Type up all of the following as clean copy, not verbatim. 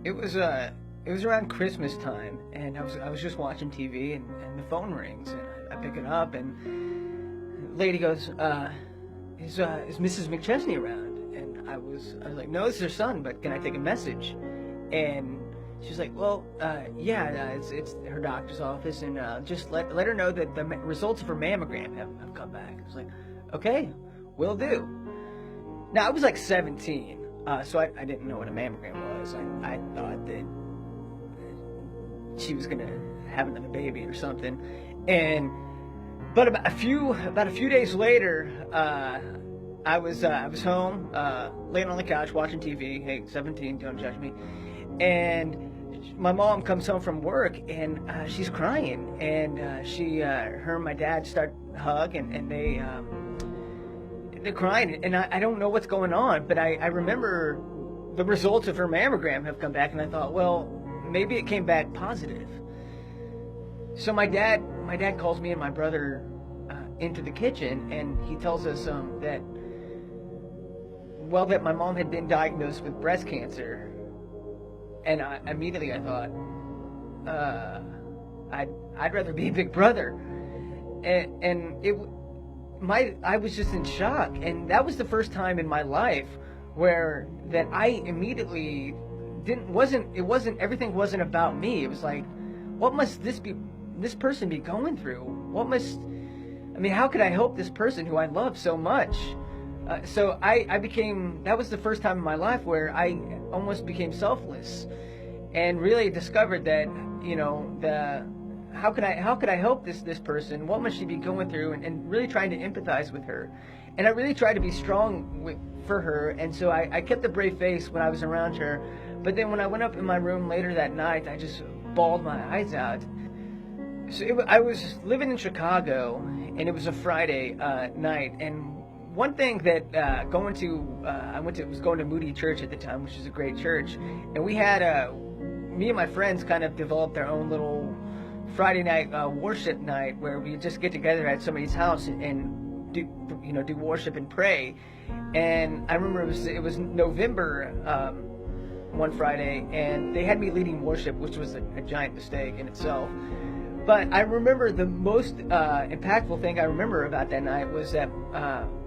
It was around Christmas time, and I was just watching TV, and the phone rings, and I pick it up, and the lady goes, is Mrs. McChesney around? And I was like, no, this is her son, but can I take a message? And she's like, well, yeah, it's her doctor's office, and just let her know that the results of her mammogram have come back. I was like, okay, will do. Now, I was like 17, so I didn't know what a mammogram was. I thought that she was going to have another baby or something. But about a few days later, I was home, laying on the couch watching TV. Hey, 17, don't judge me. And my mom comes home from work, and she's crying. And her and my dad start to hug, and they're crying. And I don't know what's going on, but I remember the results of her mammogram have come back, and I thought, well, maybe it came back positive. So my dad calls me and my brother into the kitchen, and he tells us that my mom had been diagnosed with breast cancer. And immediately I thought, I'd rather be Big Brother, and I was just in shock, and that was the first time in my life where that I immediately everything wasn't about me. It was like, what must this person be going through? How could I help this person who I love so much? So that was the first time in my life where I almost became selfless, and really discovered that, how could I help this person? What must she be going through? And really trying to empathize with her. And I really tried to be strong for her. And so I kept a brave face when I was around her. But then when I went up in my room later that night, I just bawled my eyes out. So I was living in Chicago, and it was a Friday night. And one thing that I was going to Moody Church at the time, which is a great church. And we had me and my friends kind of developed our own little Friday night worship night, where we just get together at somebody's house and do worship and pray. And I remember it was November one Friday, and they had me leading worship, which was a giant mistake in itself. But I remember the most impactful thing I remember about that night was that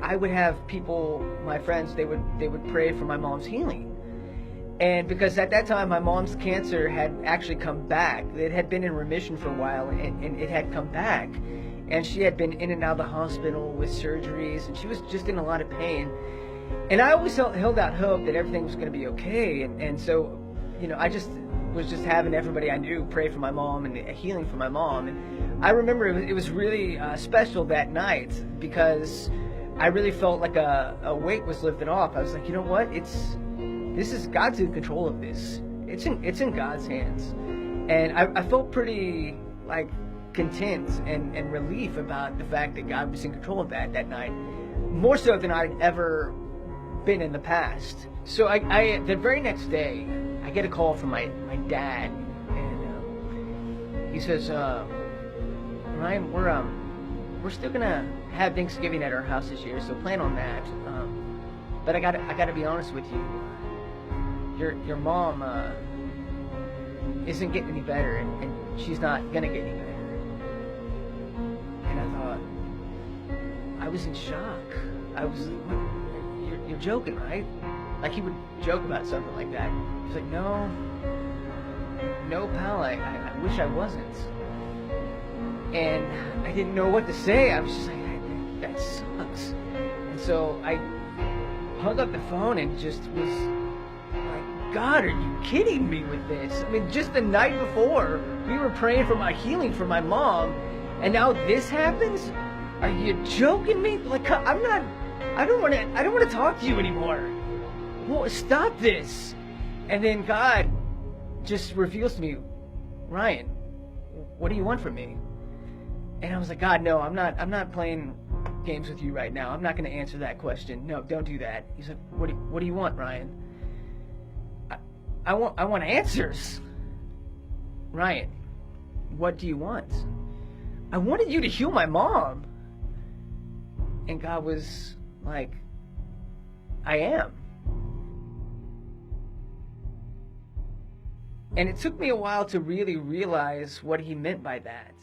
I would have people, my friends, they would pray for my mom's healing. And because at that time my mom's cancer had actually come back. It had been in remission for a while, and it had come back. And she had been in and out of the hospital with surgeries, and she was just in a lot of pain. And I always held out hope that everything was going to be okay. And so, I was just having everybody I knew pray for my mom and a healing for my mom. And I remember it was really special that night, because I really felt like a weight was lifted off. I was like, you know what? God's in control of this. It's in God's hands. And I felt pretty content and relief about the fact that God was in control of that night, more so than I'd ever been in the past. So the very next day, I get a call from my dad, and he says, Ryan, we're still gonna have Thanksgiving at our house this year, so plan on that. But I gotta be honest with you. Your mom isn't getting any better, and she's not gonna get any better. And I thought, I was in shock. You're joking, right? Like, he would joke about something like that. He's like, no, pal, I wish I wasn't. And I didn't know what to say. I was just like, that sucks. And so I hung up the phone and just was like, God, are you kidding me with this? I mean, just the night before, we were praying for my healing for my mom, and now this happens? Are you joking me? Like, I don't want to talk to you anymore. Well, stop this. And then God just reveals to me, Ryan, what do you want from me? And I was like, God, no, I'm not playing games with you right now. I'm not going to answer that question. No, don't do that. He's like, what do you want, Ryan? I want answers. Ryan, what do you want? I wanted you to heal my mom. And God was like, I am. And it took me a while to really realize what he meant by that.